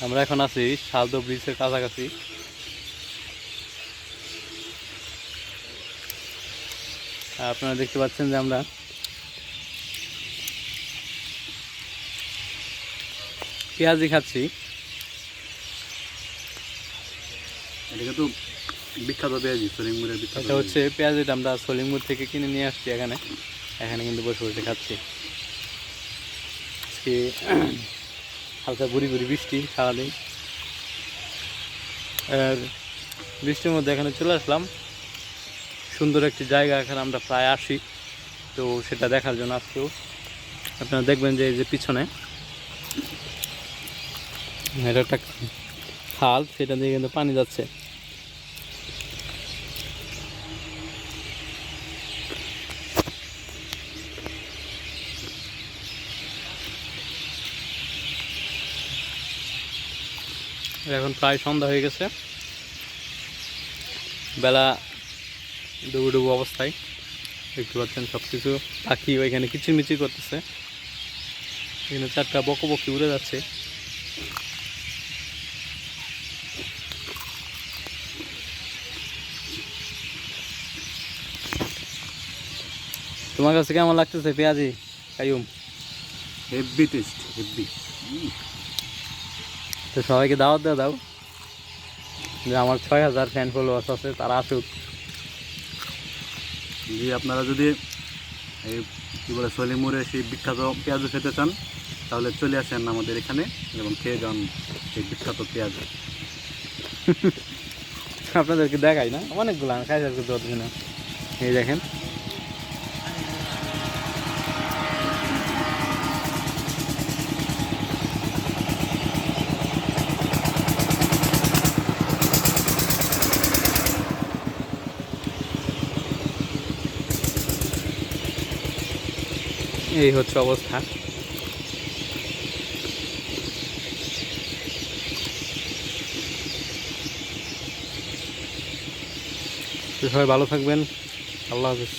আমরা এখন আছি শালদহ ব্রিজের কাছাকাছি। আপনারা দেখতে পাচ্ছেন যে আমরা পেঁয়াজি খাচ্ছি। এটা তো বিখ্যাত পেঁয়াজি, সলিমপুরের বিখ্যাত। এটা হচ্ছে পেঁয়াজিটা আমরা সলিমপুর থেকে কিনে নিয়ে আসছি এখানে কিন্তু বসে বসে খাচ্ছি। আজকে হালকা গুড়ি গুড়ি বৃষ্টি সারাদিন, আর বৃষ্টির মধ্যে এখানে চলে আসলাম। সুন্দর একটি জায়গা, এখানে আমরা প্রায় আসি, তো সেটা দেখার জন্য আজকেও আপনারা দেখবেন যে এই যে পিছনে এটা একটা খাল, সেটা দিয়ে কিন্তু পানি যাচ্ছে। এখন প্রায় সন্ধ্যা হয়ে গেছে, বেলা ডুবু ডুবু অবস্থায়। দেখতে পাচ্ছেন সব কিছু পাখি ওইখানে কিচিরমিচির করতেছে। এখানে 4টা বকবকি উড়ে যাচ্ছে। তোমার কাছে কেমন লাগতেছে পেঁয়াজি কাইয়ুম? Heavy taste, heavy. তো সবাইকে দাওয়াত দিয়ে দাও যে আমার 6000 ফ্যান ফলোয়ার্স আছে, তারা আসুক। যে আপনারা যদি এই কী বলে সলিমুরে সেই বিখ্যাত পেঁয়াজ খেতে চান, তাহলে চলে আসেন আমাদের এখানে এবং খেয়ে যান সেই বিখ্যাত পেঁয়াজ। আপনাদেরকে দেখাই না, অনেকগুলো খাই করতে না। এই দেখেন, এই হচ্ছে অবস্থা। তো সবাই ভালো থাকবেন, আল্লাহ হাফেজ।